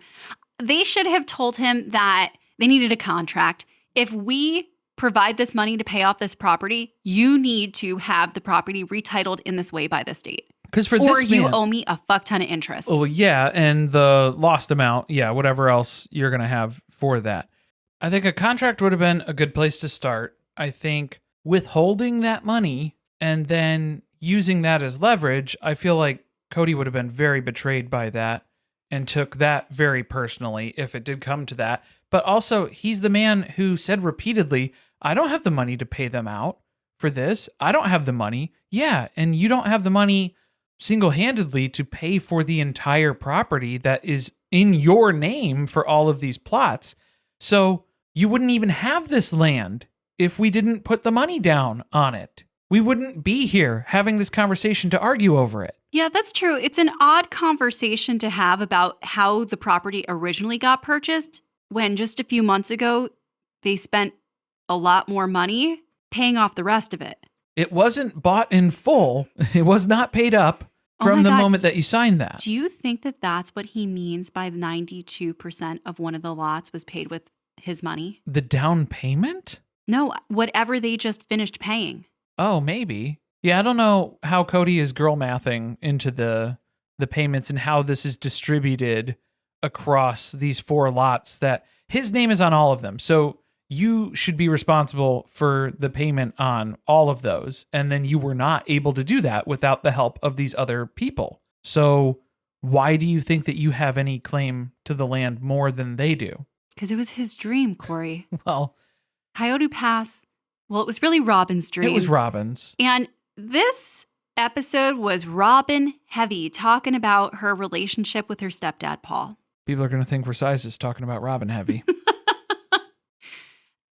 They should have told him that they needed a contract. If we provide this money to pay off this property, you need to have the property retitled in this way by this date. Because for or this you man, owe me a fuck ton of interest. Oh, yeah. And the lost amount. Yeah. Whatever else you're going to have for that. I think a contract would have been a good place to start. I think withholding that money and then using that as leverage, I feel like Kody would have been very betrayed by that and took that very personally if it did come to that. But also, he's the man who said repeatedly, I don't have the money to pay them out for this. I don't have the money. Yeah, and you don't have the money single-handedly to pay for the entire property that is in your name for all of these plots. So you wouldn't even have this land if we didn't put the money down on it. We wouldn't be here having this conversation to argue over it. Yeah, that's true. It's an odd conversation to have about how the property originally got purchased when just a few months ago, they spent a lot more money paying off the rest of it. It wasn't bought in full. It was not paid up from the moment that you signed that. Do you think that that's what he means by 92% of one of the lots was paid with his money? The down payment? No, whatever they just finished paying. Oh, maybe. Yeah, I don't know how Kody is girl mathing into the payments and how this is distributed across these 4 lots that his name is on all of them. So you should be responsible for the payment on all of those. And then you were not able to do that without the help of these other people. So why do you think that you have any claim to the land more than they do? Because it was his dream, Corey. Well, Coyote Pass, well, it was really Robyn's dream. It was Robyn's. And this episode was Robyn heavy, talking about her relationship with her stepdad, Paul. People are going to think Versailles is talking about Robyn heavy.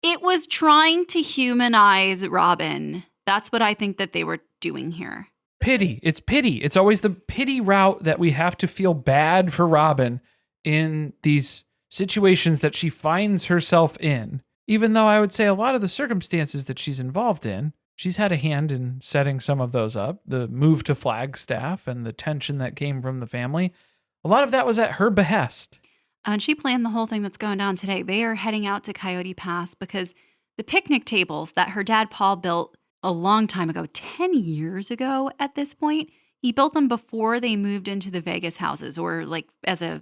It was trying to humanize Robyn. That's what I think that they were doing here. Pity. It's pity. It's always the pity route that we have to feel bad for Robyn in these situations that she finds herself in. Even though I would say a lot of the circumstances that she's involved in, she's had a hand in setting some of those up. The move to Flagstaff and the tension that came from the family. A lot of that was at her behest. And she planned the whole thing that's going down today. They are heading out to Coyote Pass because the picnic tables that her dad, Paul, built a long time ago, 10 years ago at this point, he built them before they moved into the Vegas houses, or like as a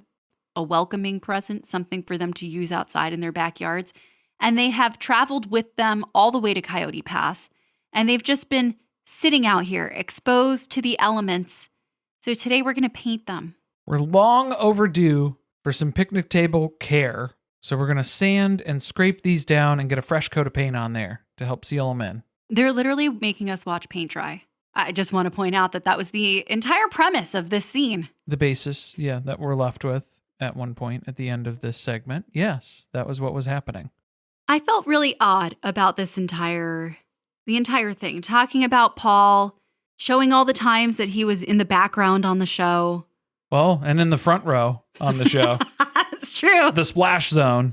welcoming present, something for them to use outside in their backyards. And they have traveled with them all the way to Coyote Pass. And they've just been sitting out here, exposed to the elements. So today we're going to paint them. We're long overdue for some picnic table care. So we're going to sand and scrape these down and get a fresh coat of paint on there to help seal them in. They're literally making us watch paint dry. I just want to point out that was the entire premise of this scene. The basis, yeah, that we're left with at one point at the end of this segment. Yes, that was what was happening. I felt really odd about the entire thing. Talking about Paul, showing all the times that he was in the background on the show. Well, and in the front row on the show. That's true. The splash zone.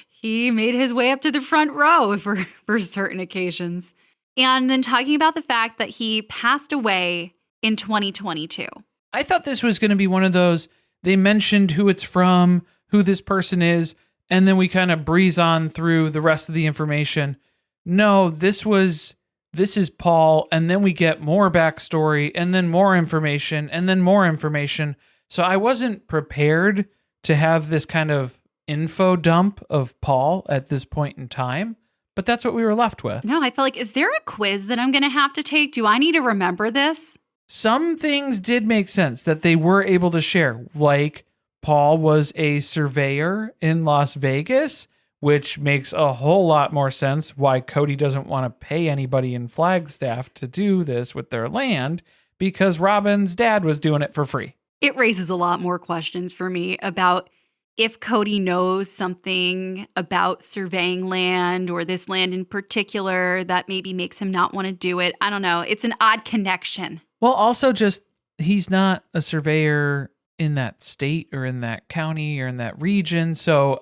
He made his way up to the front row for certain occasions. And then talking about the fact that he passed away in 2022. I thought this was going to be one of those, they mentioned who it's from, who this person is, and then we kind of breeze on through the rest of the information. No, this is Paul, and then we get more backstory, and then more information, and then more information. So I wasn't prepared to have this kind of info dump of Paul at this point in time, but that's what we were left with. No, I felt like, is there a quiz that I'm going to have to take? Do I need to remember this? Some things did make sense that they were able to share, like Paul was a surveyor in Las Vegas, which makes a whole lot more sense why Kody doesn't want to pay anybody in Flagstaff to do this with their land, because Robyn's dad was doing it for free. It raises a lot more questions for me about if Kody knows something about surveying land, or this land in particular, that maybe makes him not want to do it. I don't know. It's an odd connection. Well, also just he's not a surveyor in that state or in that county or in that region. So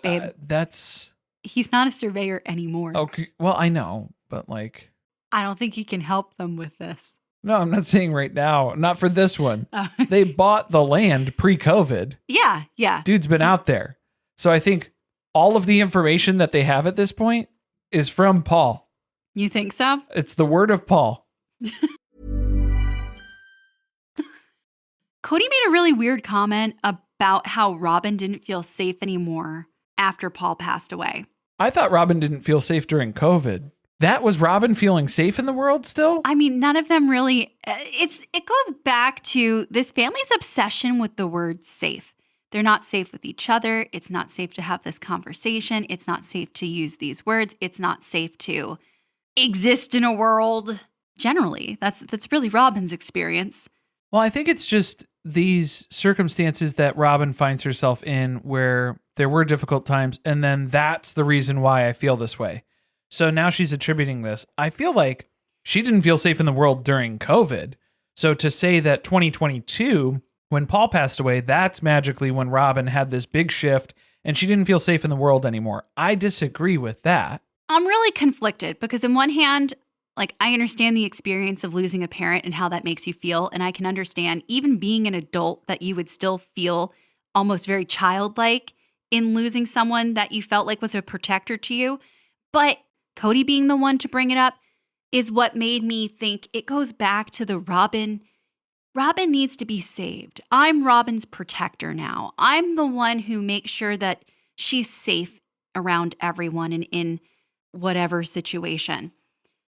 he's not a surveyor anymore. Okay. Well, I know, but like, I don't think he can help them with this. No, I'm not saying right now. Not for this one. They bought the land pre-COVID. Yeah. Dude's been out there. So I think all of the information that they have at this point is from Paul. You think so? It's the word of Paul. Kody made a really weird comment about how Robyn didn't feel safe anymore after Paul passed away. I thought Robyn didn't feel safe during COVID. That was Robyn feeling safe in the world still? I mean, none of them really. It goes back to this family's obsession with the word safe. They're not safe with each other. It's not safe to have this conversation. It's not safe to use these words. It's not safe to exist in a world. Generally, that's really Robyn's experience. Well, I think it's just these circumstances that Robyn finds herself in where there were difficult times, and then that's the reason why I feel this way. So now she's attributing this. I feel like she didn't feel safe in the world during COVID. So to say that 2022, when Paul passed away, that's magically when Robyn had this big shift and she didn't feel safe in the world anymore. I disagree with that. I'm really conflicted because on one hand, like, I understand the experience of losing a parent and how that makes you feel. And I can understand even being an adult that you would still feel almost very childlike in losing someone that you felt like was a protector to you. But Kody being the one to bring it up is what made me think it goes back to the Robyn. Robyn needs to be saved. I'm Robyn's protector now. I'm the one who makes sure that she's safe around everyone and in whatever situation.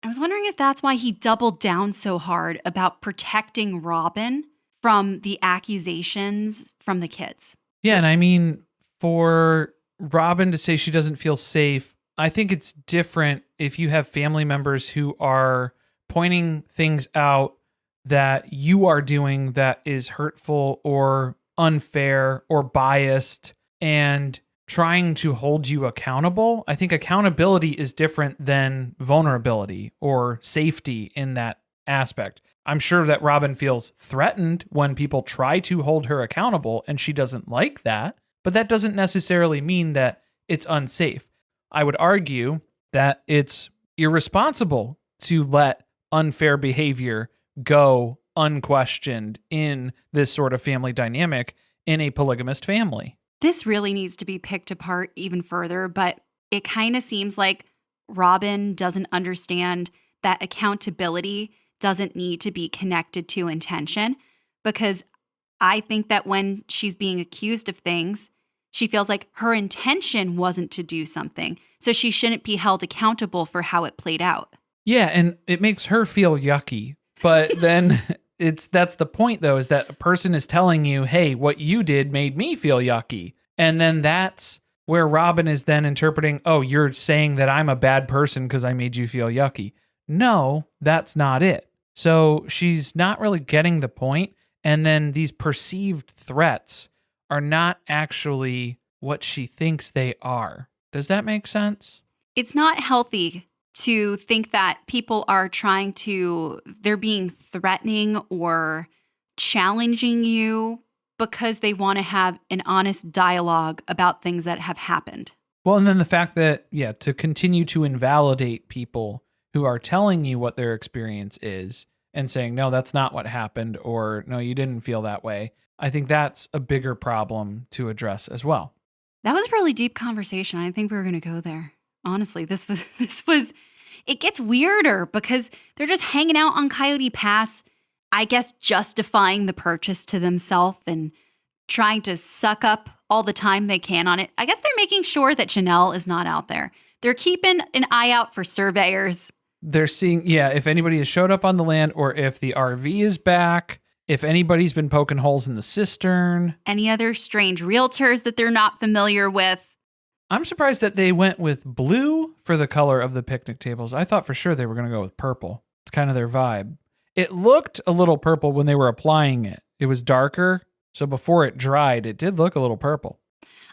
I was wondering if that's why he doubled down so hard about protecting Robyn from the accusations from the kids. Yeah, and I mean, for Robyn to say she doesn't feel safe, I think it's different if you have family members who are pointing things out that you are doing that is hurtful or unfair or biased, and trying to hold you accountable. I think accountability is different than vulnerability or safety in that aspect. I'm sure that Robyn feels threatened when people try to hold her accountable, and she doesn't like that, but that doesn't necessarily mean that it's unsafe. I would argue that it's irresponsible to let unfair behavior go unquestioned in this sort of family dynamic in a polygamist family. This really needs to be picked apart even further, but it kind of seems like Robyn doesn't understand that accountability doesn't need to be connected to intention, because I think that when she's being accused of things, she feels like her intention wasn't to do something, so she shouldn't be held accountable for how it played out. Yeah, and it makes her feel yucky, but then that's the point though, is that a person is telling you, hey, what you did made me feel yucky. And then that's where Robyn is then interpreting, oh, you're saying that I'm a bad person because I made you feel yucky. No, that's not it. So she's not really getting the point. And then these perceived threats are not actually what she thinks they are. Does that make sense? It's not healthy to think that people are they're being threatening or challenging you because they want to have an honest dialogue about things that have happened. Well, and then the fact that, to continue to invalidate people who are telling you what their experience is and saying, no, that's not what happened, or no, you didn't feel that way. I think that's a bigger problem to address as well. That was a really deep conversation. I think we were going to go there. Honestly, this was, it gets weirder because they're just hanging out on Coyote Pass, I guess justifying the purchase to themselves and trying to suck up all the time they can on it. I guess they're making sure that Janelle is not out there. They're keeping an eye out for surveyors. They're seeing, if anybody has showed up on the land or if the RV is back, if anybody's been poking holes in the cistern. Any other strange realtors that they're not familiar with. I'm surprised that they went with blue for the color of the picnic tables. I thought for sure they were going to go with purple. It's kind of their vibe. It looked a little purple when they were applying it. It was darker, so before it dried, it did look a little purple.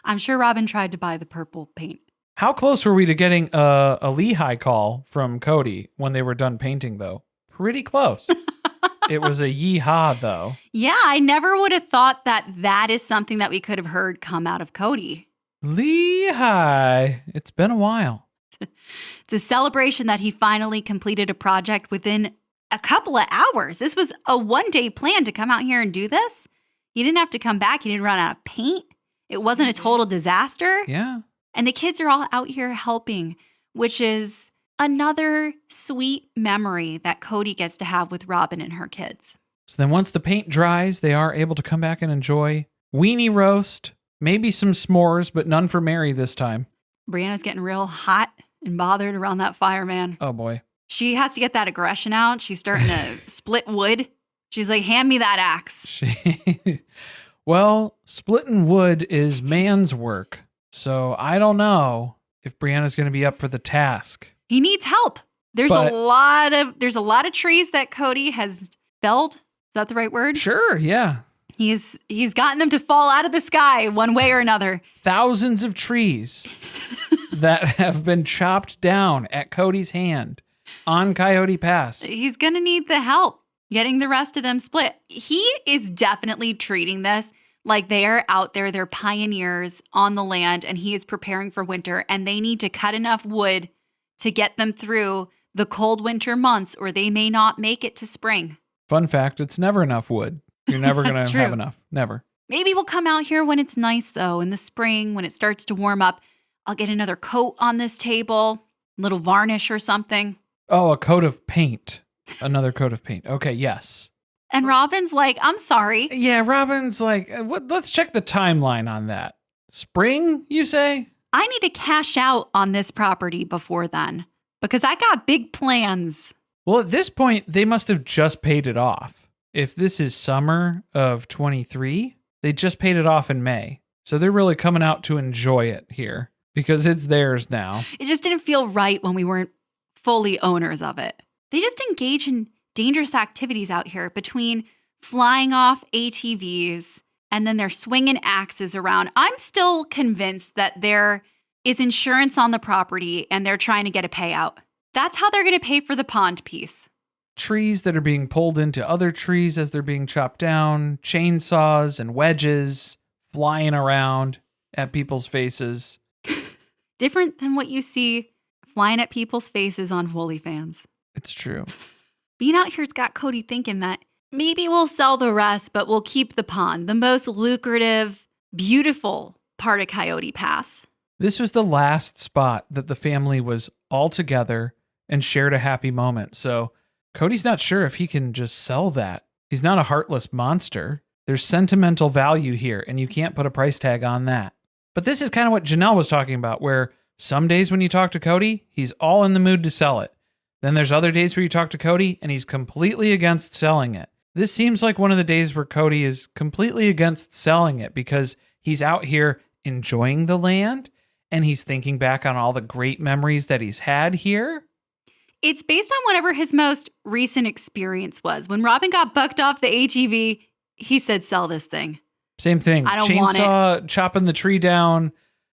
I'm sure Robyn tried to buy the purple paint. How close were we to getting a Lehigh call from Kody when they were done painting, though? Pretty close. It was a yeehaw, though. Yeah, I never would have thought that is something that we could have heard come out of Kody. Lehigh. It's been a while. It's a celebration that he finally completed a project within a couple of hours. This was a one-day plan to come out here and do this. He didn't have to come back. He didn't run out of paint. It wasn't a total disaster. Yeah. And the kids are all out here helping, which is another sweet memory that Kody gets to have with Robyn and her kids. So then once the paint dries, they are able to come back and enjoy weenie roast, maybe some s'mores, but none for Meri this time. Brianna's getting real hot and bothered around that fire, man. Oh, boy. She has to get that aggression out. She's starting to split wood. She's like, hand me that axe. Well, splitting wood is man's work. So I don't know if Brianna's going to be up for the task. He needs help. There's a lot of trees that Kody has felled. Is that the right word? Sure, yeah. He's gotten them to fall out of the sky one way or another. Thousands of trees that have been chopped down at Kody's hand on Coyote Pass. He's going to need the help getting the rest of them split. He is definitely treating this like they are out there, they're pioneers on the land, and he is preparing for winter, and they need to cut enough wood to get them through the cold winter months, or they may not make it to spring. Fun fact, it's never enough wood. You're never going to have enough. Never. Maybe we'll come out here when it's nice, though, in the spring, when it starts to warm up. I'll get another coat on this table, a little varnish or something. Oh, a coat of paint. Another coat of paint. Okay, yes. And Robyn's like, I'm sorry. Yeah, Robyn's like, let's check the timeline on that. Spring, you say? I need to cash out on this property before then because I got big plans. Well, at this point, they must have just paid it off. If this is summer of 23, they just paid it off in May. So they're really coming out to enjoy it here because it's theirs now. It just didn't feel right when we weren't fully owners of it. They just engage in dangerous activities out here between flying off ATVs, and then they're swinging axes around. I'm still convinced that there is insurance on the property and they're trying to get a payout. That's how they're going to pay for the pond piece. Trees that are being pulled into other trees as they're being chopped down, chainsaws and wedges flying around at people's faces. Different than what you see flying at people's faces on OnlyFans. It's true. Being out here's got Kody thinking that maybe we'll sell the rest, but we'll keep the pond, the most lucrative, beautiful part of Coyote Pass. This was the last spot that the family was all together and shared a happy moment. So Kody's not sure if he can just sell that. He's not a heartless monster. There's sentimental value here, and you can't put a price tag on that. But this is kind of what Janelle was talking about, where some days when you talk to Kody, he's all in the mood to sell it. Then there's other days where you talk to Kody, and he's completely against selling it. This seems like one of the days where Kody is completely against selling it because he's out here enjoying the land, and he's thinking back on all the great memories that he's had here. It's based on whatever his most recent experience was. When Robyn got bucked off the ATV, he said, sell this thing. Same thing. I don't want Chainsaw chopping the tree down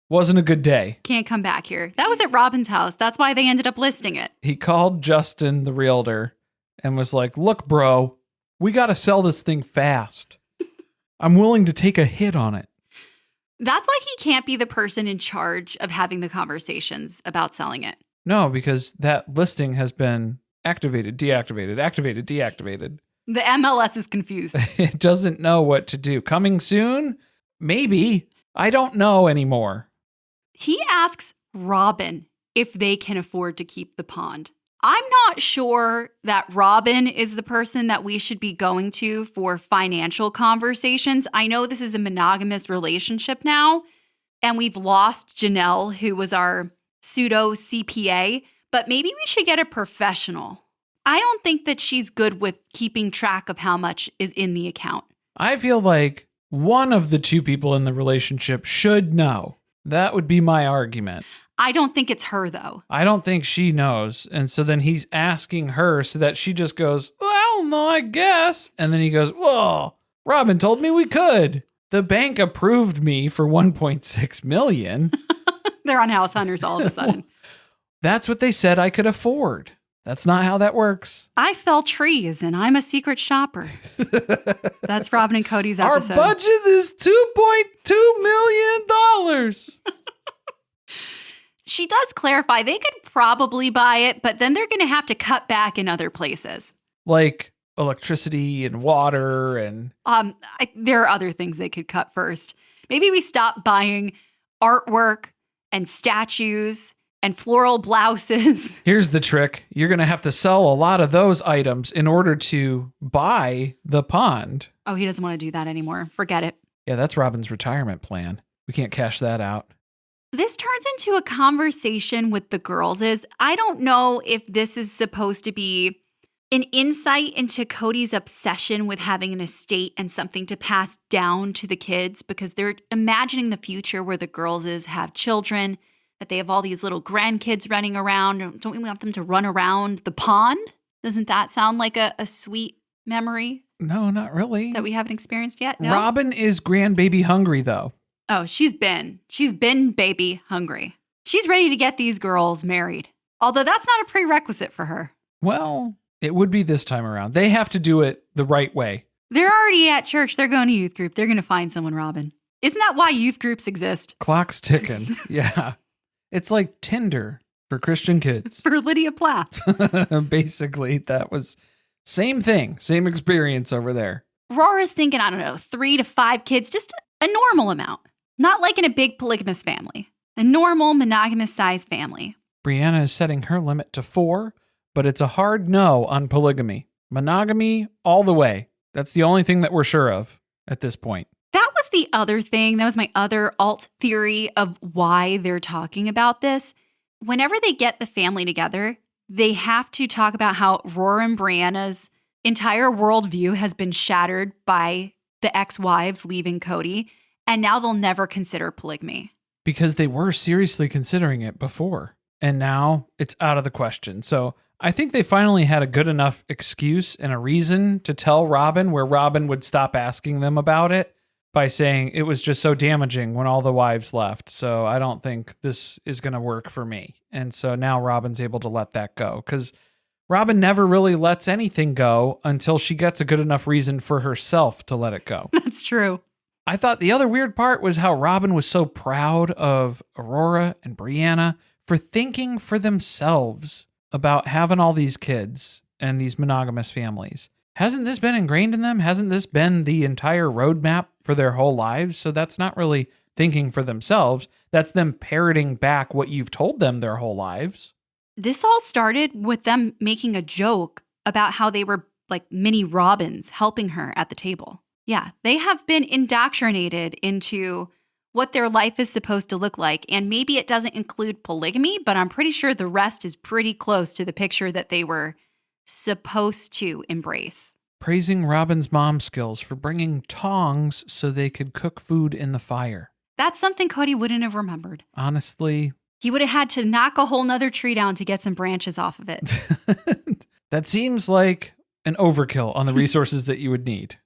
wasn't a good day. Can't come back here. That was at Robyn's house. That's why they ended up listing it. He called Justin, the realtor, and was like, look, bro, we got to sell this thing fast. I'm willing to take a hit on it. That's why he can't be the person in charge of having the conversations about selling it. No, because that listing has been activated, deactivated, activated, deactivated. The MLS is confused. It doesn't know what to do. Coming soon? Maybe. I don't know anymore. He asks Robyn if they can afford to keep the pond. I'm not sure that Robyn is the person that we should be going to for financial conversations. I know this is a monogamous relationship now, and we've lost Janelle, who was our pseudo CPA, but maybe we should get a professional. I don't think that she's good with keeping track of how much is in the account. I feel like one of the two people in the relationship should know. That would be my argument. I don't think it's her, though. I don't think she knows. And so then he's asking her so that she just goes, well, I don't know, I guess. And then he goes, whoa, Robyn told me we could. The bank approved me for $1.6 million. They're on House Hunters all of a sudden. That's what they said I could afford. That's not how that works. I fell trees and I'm a secret shopper. That's Robyn and Kody's episode. Our budget is $2.2 million. She does clarify they could probably buy it, but then they're going to have to cut back in other places. Like electricity and water and... there are other things they could cut first. Maybe we stop buying artwork and statues and floral blouses. Here's the trick. You're going to have to sell a lot of those items in order to buy the pond. Oh, he doesn't want to do that anymore. Forget it. Yeah, that's Robyn's retirement plan. We can't cash that out. This turns into a conversation with the girls. I don't know if this is supposed to be an insight into Kody's obsession with having an estate and something to pass down to the kids, because they're imagining the future where the girls have children, that they have all these little grandkids running around. Don't we want them to run around the pond? Doesn't that sound like a sweet memory? No, not really. That we haven't experienced yet? No? Robyn is grandbaby hungry, though. Oh, she's been baby hungry. She's ready to get these girls married. Although that's not a prerequisite for her. Well, it would be this time around. They have to do it the right way. They're already at church. They're going to youth group. They're going to find someone, Robyn. Isn't that why youth groups exist? Clock's ticking. Yeah. It's like Tinder for Christian kids. For Lydia Plath. Basically, that was same thing. Same experience over there. Rora's thinking, 3 to 5 kids, just a normal amount. Not like in a big polygamous family. A normal monogamous sized family. Brianna is setting her limit to 4, but it's a hard no on polygamy. Monogamy all the way. That's the only thing that we're sure of at this point. That was the other thing. That was my other alt theory of why they're talking about this. Whenever they get the family together, they have to talk about how Rora and Brianna's entire worldview has been shattered by the ex-wives leaving Kody, and now they'll never consider polygamy. Because they were seriously considering it before, and now it's out of the question. So I think they finally had a good enough excuse and a reason to tell Robyn where Robyn would stop asking them about it. by saying it was just so damaging when all the wives left. So I don't think this is going to work for me. And so now Robyn's able to let that go, because Robyn never really lets anything go until she gets a good enough reason for herself to let it go. That's true. I thought the other weird part was how Robyn was so proud of Aurora and Brianna for thinking for themselves about having all these kids and these monogamous families. Hasn't this been ingrained in them? Hasn't this been the entire roadmap for their whole lives? So that's not really thinking for themselves. That's them parroting back what you've told them their whole lives. This all started with them making a joke about how they were like mini Robins helping her at the table. Yeah, they have been indoctrinated into what their life is supposed to look like. And maybe it doesn't include polygamy, but I'm pretty sure the rest is pretty close to the picture that they were supposed to embrace. Praising Robyn's mom skills for bringing tongs so they could cook food in the fire. That's something Kody wouldn't have remembered. Honestly. He would have had to knock a whole nother tree down to get some branches off of it. That seems like an overkill on the resources that you would need.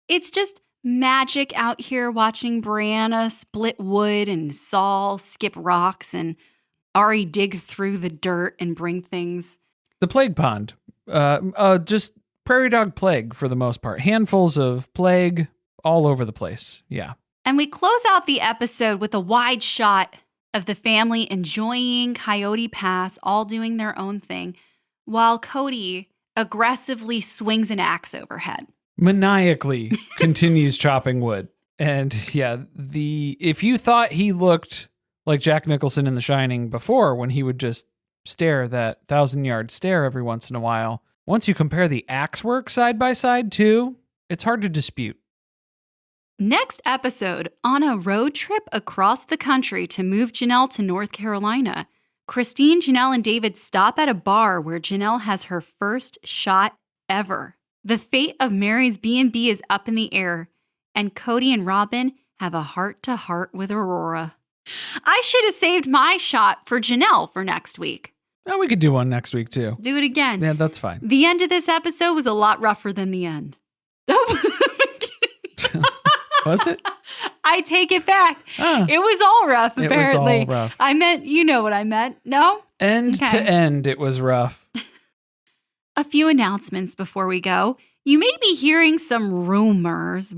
It's just magic out here watching Brianna split wood and Saul skip rocks and Ari dig through the dirt and bring things. The plague pond. Just prairie dog plague for the most part. Handfuls of plague all over the place. Yeah. And we close out the episode with a wide shot of the family enjoying Coyote Pass, all doing their own thing, while Kody aggressively swings an axe overhead. Maniacally continues chopping wood. And yeah, if you thought he looked like Jack Nicholson in The Shining before, when he would just stare that 1,000-yard stare every once in a while, once you compare the axe work side by side too, it's hard to dispute. Next episode, on a road trip across the country to move Janelle to North Carolina, Christine, Janelle, and David stop at a bar where Janelle has her first shot ever. The fate of Meri's B&B is up in the air, and Kody and Robyn have a heart-to-heart with Aurora. I should have saved my shot for Janelle for next week. Oh, we could do one next week too. Do it again. Yeah, that's fine. The end of this episode was a lot rougher than the end. Was it? I take it back. It was all rough, apparently. It was all rough. I meant, you know what I meant. No? End to end, it was rough. A few announcements before we go. You may be hearing some rumors.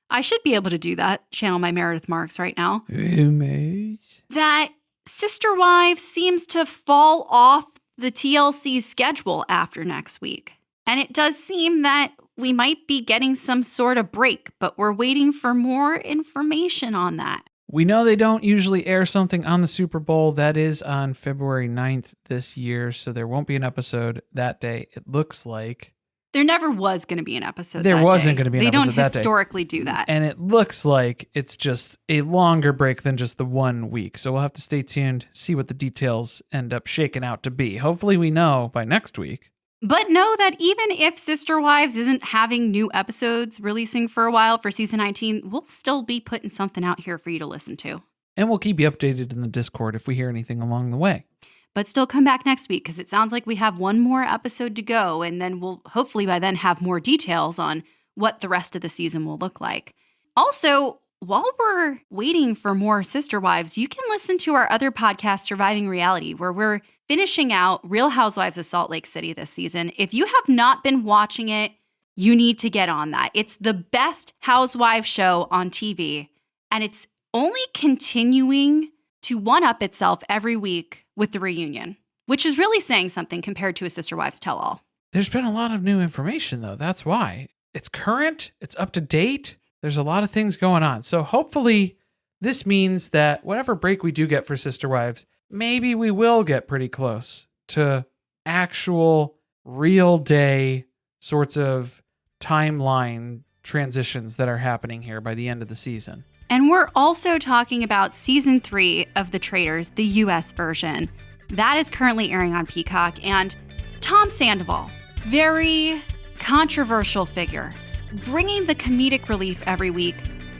I should be able to do that. Channel my Meredith Marks right now. Rumors? That Sister Wives seems to fall off the TLC schedule after next week. And it does seem that we might be getting some sort of break, but we're waiting for more information on that. We know they don't usually air something on the Super Bowl. That is on February 9th this year, so there won't be an episode that day, it looks like. There never was going to be an episode There that wasn't day. going to be an episode that day. They don't historically do that. And it looks like it's just a longer break than just the 1 week. So we'll have to stay tuned, see what the details end up shaking out to be. Hopefully we know by next week. But know that even if Sister Wives isn't having new episodes releasing for a while for season 19, we'll still be putting something out here for you to listen to. And we'll keep you updated in the Discord if we hear anything along the way. But still come back next week, because it sounds like we have one more episode to go, and then we'll hopefully by then have more details on what the rest of the season will look like. Also, while we're waiting for more Sister Wives, you can listen to our other podcast, Surviving Reality, where we're finishing out Real Housewives of Salt Lake City this season. If you have not been watching it, you need to get on that. It's the best housewife show on TV, and it's only continuing to one-up itself every week with the reunion, which is really saying something compared to a Sister Wives tell-all. There's been a lot of new information, though. That's why. It's current. It's up to date. There's a lot of things going on. So hopefully this means that whatever break we do get for Sister Wives, maybe we will get pretty close to actual real day sorts of timeline transitions that are happening here by the end of the season. And we're also talking about season 3 of The Traitors, the US version. That is currently airing on Peacock. And Tom Sandoval, very controversial figure, bringing the comedic relief every week,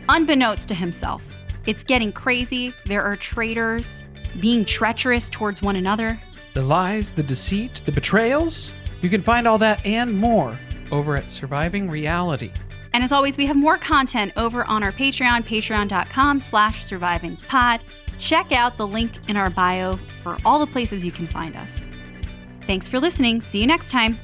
unbeknownst to himself. It's getting crazy. There are traitors being treacherous towards one another. The lies, the deceit, the betrayals. You can find all that and more over at Surviving Reality. And as always, we have more content over on our Patreon, patreon.com/survivingpod. Check out the link in our bio for all the places you can find us. Thanks for listening. See you next time.